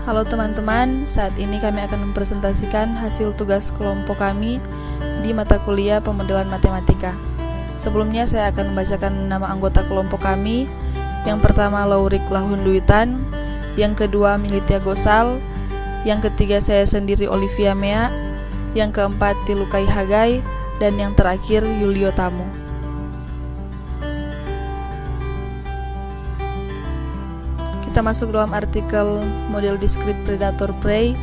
Halo teman-teman, saat ini kami akan mempresentasikan hasil tugas kelompok kami di mata kuliah pemodelan matematika. Sebelumnya saya akan membacakan nama anggota kelompok kami. Yang pertama Laurik Lahunduitan, yang kedua Militia Gosal, yang ketiga saya sendiri Olivia Mea, yang keempat Tilukai Hagai, dan yang terakhir Yulio Tamu. Kita masuk dalam artikel model discrete predator prey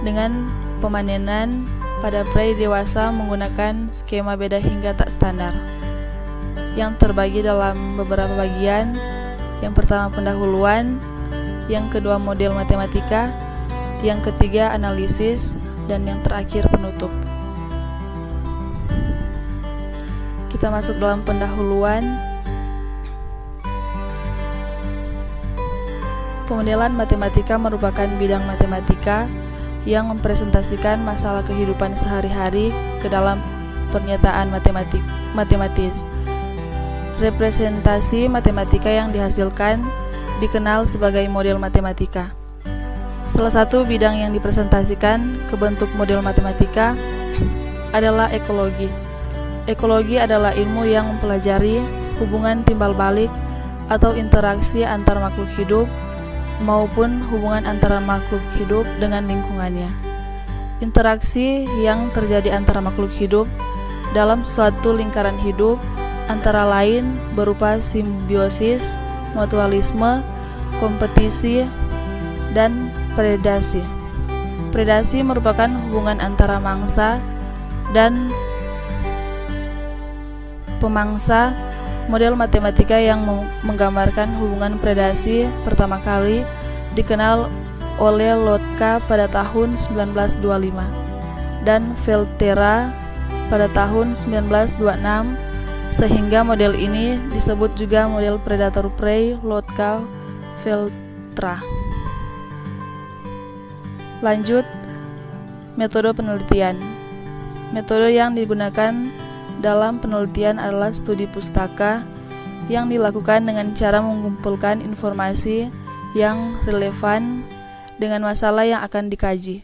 dengan pemanenan pada prey dewasa menggunakan skema beda hingga tak standar yang terbagi dalam beberapa bagian. Yang pertama pendahuluan, yang kedua model matematika, yang ketiga analisis, dan yang terakhir penutup. Kita masuk dalam pendahuluan. Pemodelan matematika merupakan bidang matematika yang mempresentasikan masalah kehidupan sehari-hari ke dalam pernyataan matematis. Representasi matematika yang dihasilkan dikenal sebagai model matematika. Salah satu bidang yang dipresentasikan ke bentuk model matematika adalah ekologi. Ekologi adalah ilmu yang mempelajari hubungan timbal balik atau interaksi antar makhluk hidup maupun hubungan antara makhluk hidup dengan lingkungannya. Interaksi yang terjadi antara makhluk hidup dalam suatu lingkaran hidup antara lain berupa simbiosis, mutualisme, kompetisi, dan predasi. Predasi merupakan hubungan antara mangsa dan pemangsa. Model matematika yang menggambarkan hubungan predasi pertama kali dikenal oleh Lotka pada tahun 1925 dan Volterra pada tahun 1926, sehingga model ini disebut juga model predator prey Lotka-Volterra. Lanjut, metode penelitian. Metode yang digunakan dalam penelitian adalah studi pustaka yang dilakukan dengan cara mengumpulkan informasi yang relevan dengan masalah yang akan dikaji.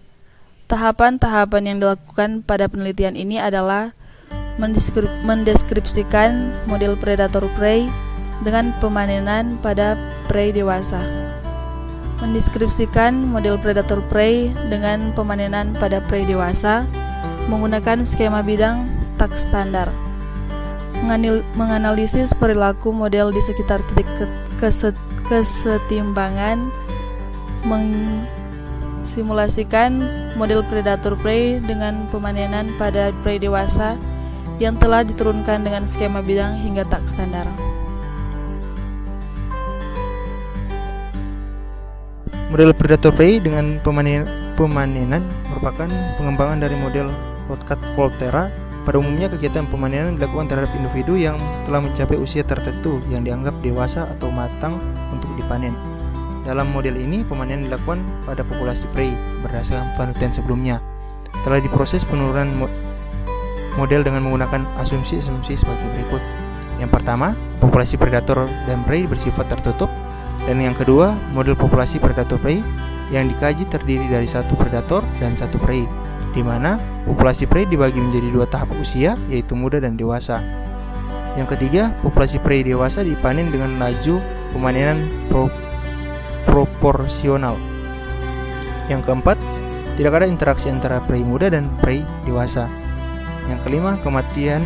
Tahapan-tahapan yang dilakukan pada penelitian ini adalah mendeskripsikan model predator prey dengan pemanenan pada prey dewasa. Mendeskripsikan model predator prey dengan pemanenan pada prey dewasa menggunakan skema bidang tak standar. Menganalisis perilaku model di sekitar titik kesetimbangan. Mensimulasikan model predator prey dengan pemanenan pada prey dewasa yang telah diturunkan dengan skema bidang hingga tak standar. Model predator prey dengan pemanenan merupakan pengembangan dari model Lotka-Volterra. Pada umumnya kegiatan pemanenan dilakukan terhadap individu yang telah mencapai usia tertentu yang dianggap dewasa atau matang untuk dipanen. Dalam model ini, pemanenan dilakukan pada populasi prey berdasarkan penelitian sebelumnya. Telah diproses penurunan model dengan menggunakan asumsi-asumsi sebagai berikut. Yang pertama, populasi predator dan prey bersifat tertutup. Dan yang kedua, model populasi predator prey yang dikaji terdiri dari satu predator dan satu prey, di mana populasi prey dibagi menjadi dua tahap usia, yaitu muda dan dewasa. Yang ketiga, populasi prey dewasa dipanen dengan laju pemanenan proporsional. Yang keempat, tidak ada interaksi antara prey muda dan prey dewasa. Yang kelima, kematian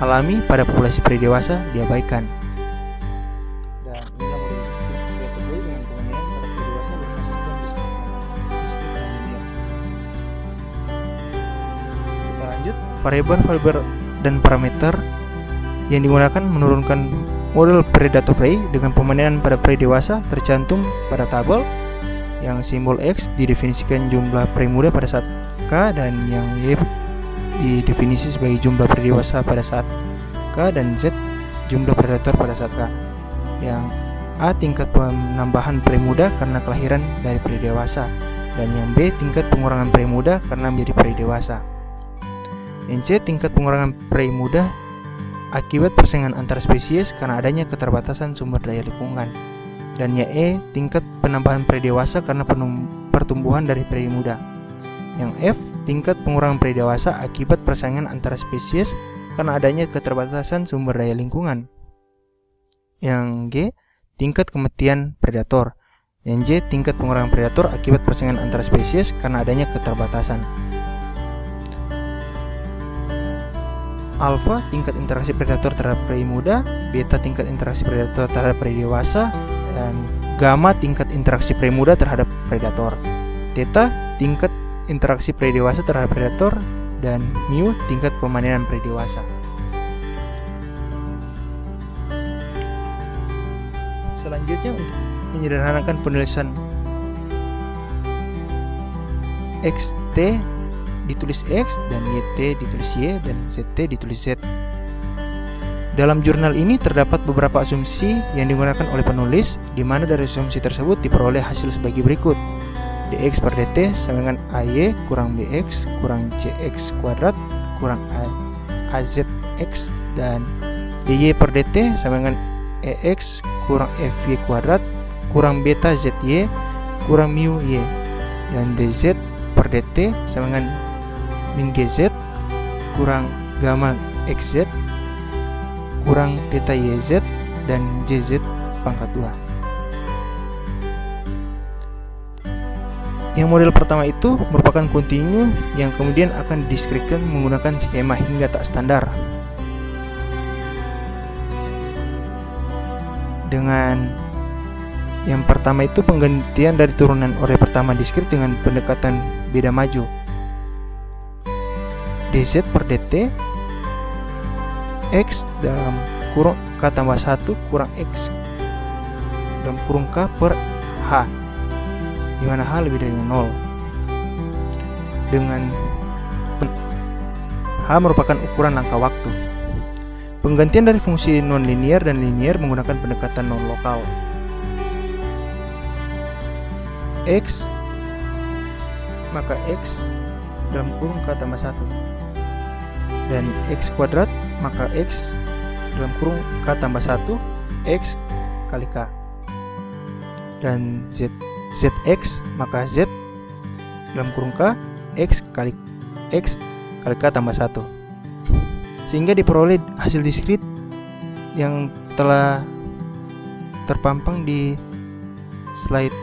alami pada populasi prey dewasa diabaikan. Dan inilah model predator prey dengan pemanenan pada prey dewasa berbasis sistem diskriminan. Kita lanjut, variabel dan parameter yang digunakan menurunkan model predator prey dengan pemanenan pada prey dewasa tercantum pada tabel. Yang simbol X didefinisikan jumlah prey muda pada saat K, dan yang Y didefinisi sebagai jumlah prey dewasa pada saat K, dan Z jumlah predator pada saat K. Yang A tingkat penambahan prey muda karena kelahiran dari prey dewasa, dan yang B tingkat pengurangan prey muda karena menjadi prey dewasa. Yang C tingkat pengurangan prey muda akibat persaingan antar spesies karena adanya keterbatasan sumber daya lingkungan. Dan YE tingkat penambahan prei dewasa karena pertumbuhan dari peri muda. Yang F, tingkat pengurangan peri dewasa akibat persaingan antara spesies karena adanya keterbatasan sumber daya lingkungan. Yang G, tingkat kematian predator. Yang J, tingkat pengurangan predator akibat persaingan antara spesies karena adanya keterbatasan. Alpha, tingkat interaksi predator terhadap prei muda. Beta, tingkat interaksi predator terhadap prei dewasa. Dan gamma, tingkat interaksi prei muda terhadap predator. Theta, tingkat interaksi prei dewasa terhadap predator. Dan mu, tingkat pemanenan prei dewasa. Selanjutnya, untuk menyederhanakan penulisan XT ditulis X dan YT ditulis Y dan ZT ditulis Z. Dalam jurnal ini terdapat beberapa asumsi yang digunakan oleh penulis, di mana dari asumsi tersebut diperoleh hasil sebagai berikut. dx per dt sama dengan AY kurang BX kurang CX kuadrat kurang AZX, dan dy per dt sama dengan EX kurang FY kuadrat kurang beta ZY kurang mu Y, dan dz per dt sama dengan min GZ kurang gamma XZ kurang theta YZ dan JZ pangkat 2. Yang model pertama itu merupakan kontinu yang kemudian akan dideskripsikan menggunakan skema hingga tak standar. Dengan yang pertama itu penggantian dari turunan ore pertama diskrit dengan pendekatan beda maju. dz per dt x dalam kurung k tambah 1 kurang x dalam kurung k per h, di mana h lebih dari 0. Dengan h merupakan ukuran langkah waktu. Penggantian dari fungsi non-linear dan linear menggunakan pendekatan non-lokal. X maka x dalam kurung k tambah 1, dan x kuadrat maka x dalam kurung k tambah 1 x kali k, dan zx maka z dalam kurung k x kali k tambah 1, sehingga diperoleh hasil diskrit yang telah terpampang di slide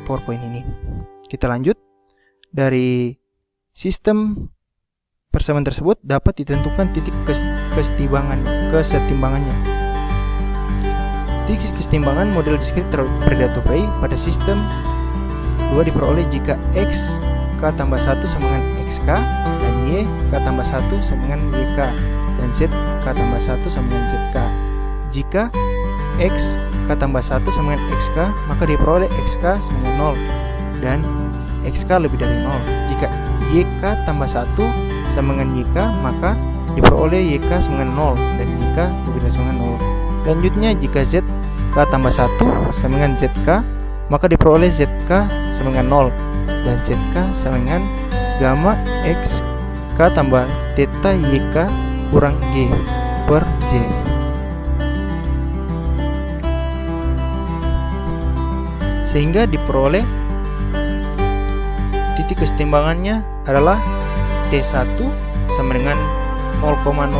PowerPoint ini. Kita lanjut. Dari sistem persamaan tersebut dapat ditentukan titik kesetimbangannya. Titik kesetimbangan model diskrit predator prey pada sistem 2 diperoleh jika x k tambah 1 sama dengan xk, dan y k tambah 1 sama dengan yk, dan z k tambah 1 sama dengan zk. Jika x k tambah 1 sama dengan xk, maka diperoleh xk sama dengan 0 dan xk lebih dari 0. Jika yk tambah 1 sama dengan yk, maka diperoleh yk sama dengan 0 dan yk lebih dari sama dengan 0. Selanjutnya, jika zk tambah 1 sama dengan zk, maka diperoleh zk sama dengan 0 dan zk sama dengan gamma x k tambah theta yk kurang g per j. Sehingga diperoleh titik kesetimbangannya adalah T1 sama dengan 0,0,0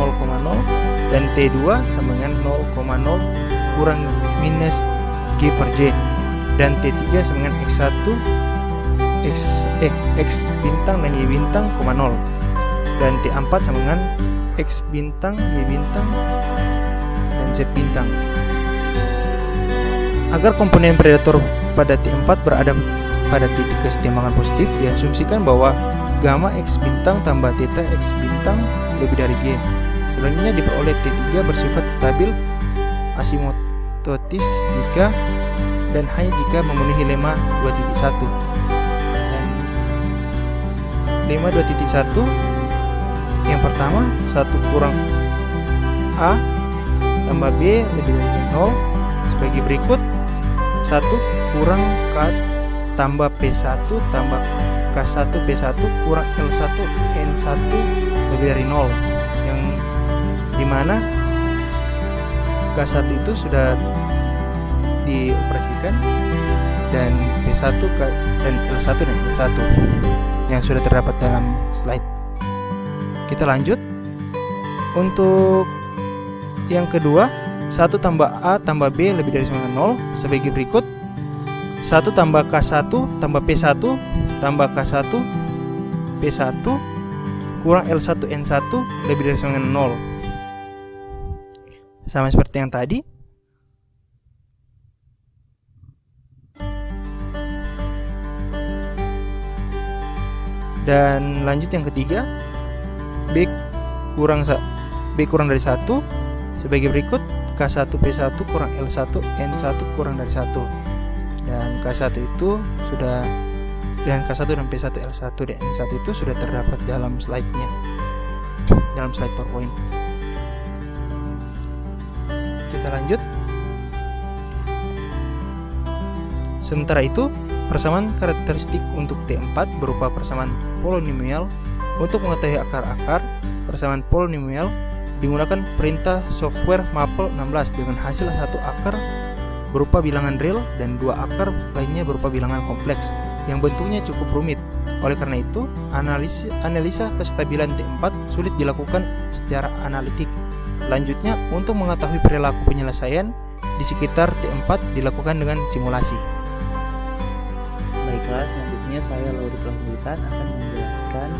dan T2 sama dengan 0,0 kurang minus G per J, dan T3 sama dengan X1 X bintang dan Y bintang, 0, dan T4 sama dengan X bintang, Y bintang, dan Z bintang. Agar komponen predator pada T4 berada pada titik kesetimbangan positif, diasumsikan bahwa gamma X bintang tambah theta X bintang lebih dari G. Selanjutnya diperoleh T3 bersifat stabil asimtotis jika dan hanya jika memenuhi lemma 2.1. Dan lemma 2.1 yang pertama 1 kurang A tambah B lebih dari 0 sebagai berikut: 1 kurang K tambah P1 tambah K1 P1 kurang L1 N1 lebih dari 0, yang dimana K1 itu sudah dioperasikan dan P1 dan L1 dan N1 yang sudah terdapat dalam slide. Kita lanjut. Untuk yang kedua, 1 tambah A tambah B lebih dari sama dengan 0 sebagai berikut. 1 tambah K1 tambah P1 tambah K1 P1 kurang L1 N1 lebih dari sama dengan 0. Sama seperti yang tadi. Dan lanjut yang ketiga, B kurang dari 1 sebagai berikut. K1 P1 kurang L1 N1 kurang dari 1. Dan K1 itu sudah, dan K1 dan P1 L1 dan N1 itu sudah terdapat dalam slide-nya, dalam slide PowerPoint. Kita lanjut. Sementara itu, persamaan karakteristik untuk T4 berupa persamaan polinomial. Untuk mengetahui akar-akar persamaan polinomial digunakan perintah software Maple16 dengan hasil 1 akar berupa bilangan real dan 2 akar lainnya berupa bilangan kompleks yang bentuknya cukup rumit. Oleh karena itu, analisa kestabilan T4 sulit dilakukan secara analitik. Selanjutnya, untuk mengetahui perilaku penyelesaian di sekitar T4 dilakukan dengan simulasi. Baiklah, selanjutnya saya Lauri Pramilitan akan menjelaskan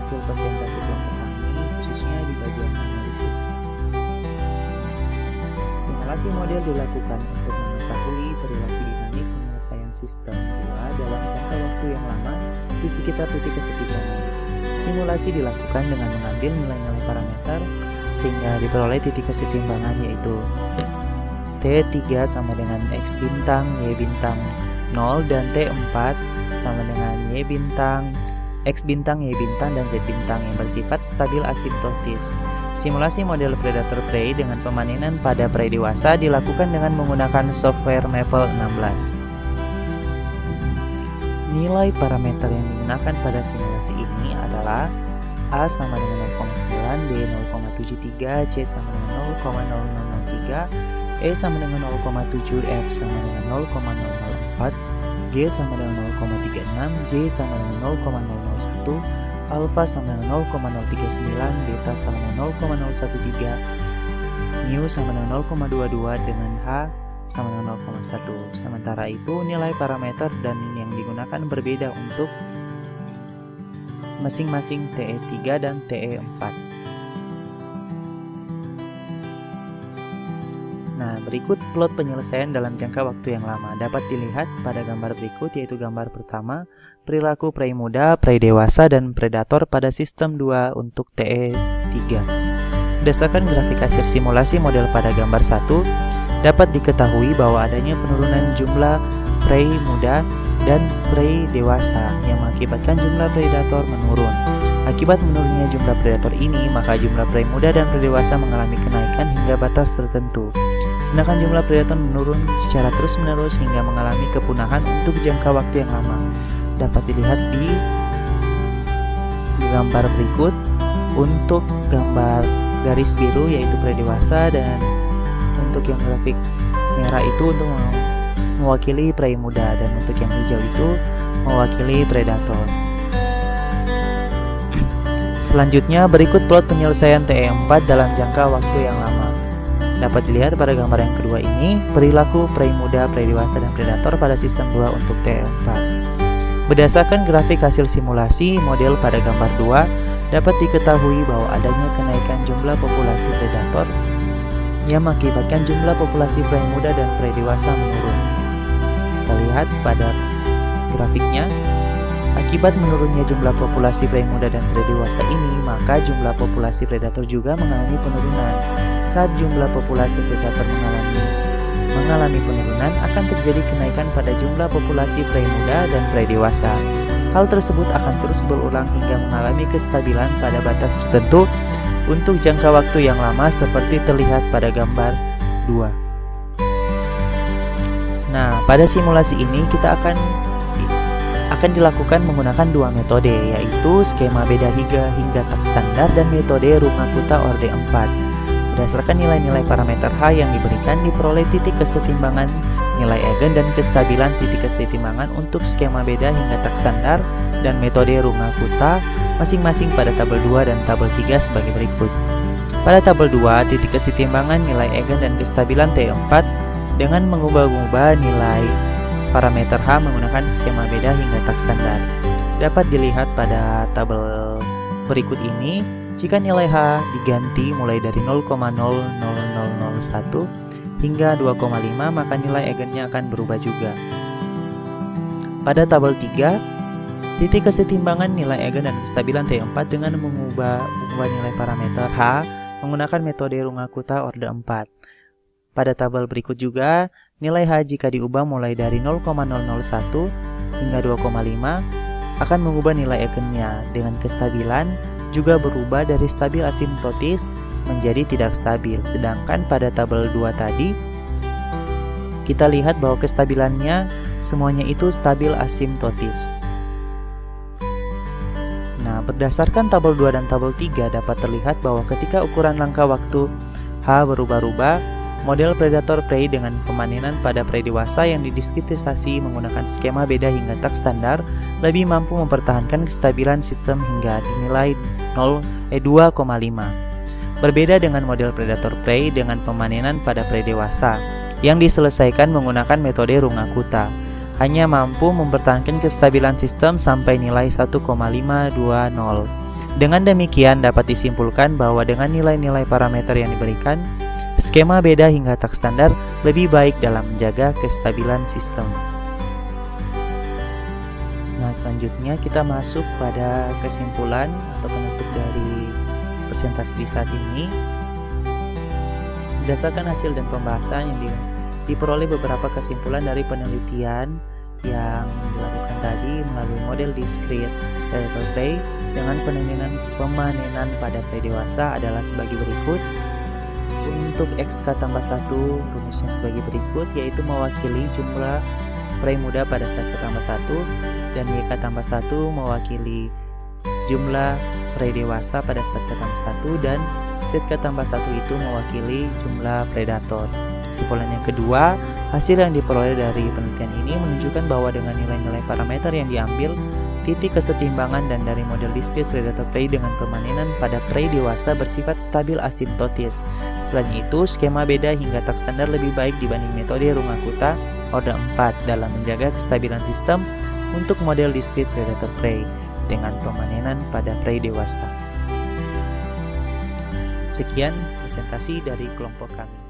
hasil presentasi kelompok kami, khususnya di bagian analisis. Simulasi model dilakukan untuk mengetahui perilaku dinamik penyelesaian sistem 2 dalam jangka waktu yang lama di sekitar titik kesetimbangan. Simulasi dilakukan dengan mengambil nilai-nilai parameter sehingga diperoleh titik kesetimbangan, yaitu T3 sama dengan X bintang, Y bintang 0 dan T4 sama dengan Y bintang, X bintang, Y bintang, dan Z bintang yang bersifat stabil asimptotis. Simulasi model predator prey dengan pemanenan pada prey dewasa dilakukan dengan menggunakan software Maple16. Nilai parameter yang digunakan pada simulasi ini adalah A sama dengan 0,9, B 0,73, C sama dengan 0,0003, E sama dengan 0,7, F sama dengan 0,004, G sama dengan 0,36, J sama dengan 0,001, Alpha sama dengan 0,039, Beta sama dengan 0,013, Mu sama dengan 0,22, dengan H sama dengan 0,1. Sementara itu, nilai parameter dan yang digunakan berbeda untuk masing-masing TE3 dan TE4. Nah, berikut plot penyelesaian dalam jangka waktu yang lama. Dapat dilihat pada gambar berikut, yaitu gambar pertama, perilaku prey muda, prey dewasa, dan predator pada sistem 2 untuk TE3. Berdasarkan grafik hasil simulasi model pada gambar 1, dapat diketahui bahwa adanya penurunan jumlah prey muda dan prey dewasa yang mengakibatkan jumlah predator menurun. Akibat menurunnya jumlah predator ini, maka jumlah prey muda dan prey dewasa mengalami kenaikan hingga batas tertentu. Sedangkan jumlah predator menurun secara terus-menerus hingga mengalami kepunahan untuk jangka waktu yang lama. Dapat dilihat di gambar berikut. Untuk gambar garis biru yaitu prey dewasa, dan untuk yang grafik merah itu untuk mewakili prey muda, dan untuk yang hijau itu mewakili predator. Selanjutnya berikut plot penyelesaian TE4 dalam jangka waktu yang lama. Dapat dilihat pada gambar yang kedua ini, perilaku prey muda, prey dewasa, dan predator pada sistem 2 untuk TE4. Berdasarkan grafik hasil simulasi model pada gambar 2, dapat diketahui bahwa adanya kenaikan jumlah populasi predator yang mengakibatkan jumlah populasi prey muda dan prey dewasa menurun. Kita lihat pada grafiknya, akibat menurunnya jumlah populasi prey muda dan prey dewasa ini, maka jumlah populasi predator juga mengalami penurunan. Saat jumlah populasi predator mengalami penurunan, akan terjadi kenaikan pada jumlah populasi prey muda dan prey dewasa. Hal tersebut akan terus berulang hingga mengalami kestabilan pada batas tertentu untuk jangka waktu yang lama seperti terlihat pada gambar 2. Nah, pada simulasi ini kita akan dilakukan menggunakan 2 metode, yaitu skema beda hingga tak standar dan metode Runge-Kutta Orde 4. Berdasarkan nilai-nilai parameter H yang diberikan, diperoleh titik kesetimbangan nilai eigen dan kestabilan titik kesetimbangan untuk skema beda hingga tak standar dan metode Runge-Kutta masing-masing pada tabel 2 dan tabel 3 sebagai berikut. Pada tabel 2, titik kesetimbangan nilai eigen dan kestabilan T4 dengan mengubah-ubah nilai parameter H menggunakan skema beda hingga tak standar. Dapat dilihat pada tabel berikut ini, jika nilai H diganti mulai dari 0,00001 hingga 2,5, maka nilai eigennya akan berubah juga. Pada tabel 3, titik kesetimbangan nilai eigen dan kestabilan T4 dengan mengubah nilai parameter H menggunakan metode Runge-Kutta orde 4. Pada tabel berikut juga, nilai H jika diubah mulai dari 0,001 hingga 2,5 akan mengubah nilai eigennya, dengan kestabilan juga berubah dari stabil asimptotis menjadi tidak stabil. Sedangkan pada tabel 2 tadi, kita lihat bahwa kestabilannya semuanya itu stabil asimptotis. Nah, berdasarkan tabel 2 dan tabel 3 dapat terlihat bahwa ketika ukuran langkah waktu H berubah-ubah, model predator prey dengan pemanenan pada prey dewasa yang didiskriptisasi menggunakan skema beda hingga tak standar lebih mampu mempertahankan kestabilan sistem hingga dinilai 2,5. Berbeda dengan model predator prey dengan pemanenan pada prey dewasa yang diselesaikan menggunakan metode Runge-Kutta, hanya mampu mempertahankan kestabilan sistem sampai nilai 1,520. Dengan demikian dapat disimpulkan bahwa dengan nilai-nilai parameter yang diberikan, skema beda hingga tak standar lebih baik dalam menjaga kestabilan sistem. Nah, selanjutnya kita masuk pada kesimpulan atau penutup dari presentasi di saat ini. Berdasarkan hasil dan pembahasan yang diperoleh beberapa kesimpulan dari penelitian yang dilakukan tadi melalui model discrete predator prey dengan pemanenan pada prey dewasa adalah sebagai berikut. Untuk XK tambah 1 rumusnya sebagai berikut, yaitu mewakili jumlah prey muda pada saat K tambah 1, dan YK tambah 1 mewakili jumlah prey dewasa pada saat K tambah 1, dan ZK tambah 1 itu mewakili jumlah predator. Kesimpulan yang kedua, hasil yang diperoleh dari penelitian ini menunjukkan bahwa dengan nilai-nilai parameter yang diambil, titik kesetimbangan dan dari model discrete predator prey dengan pemanenan pada prey dewasa bersifat stabil asimptotis. Selain itu, skema beda hingga tak standar lebih baik dibanding metode Runge-Kutta orde 4 dalam menjaga kestabilan sistem untuk model discrete predator prey dengan pemanenan pada prey dewasa. Sekian presentasi dari kelompok kami.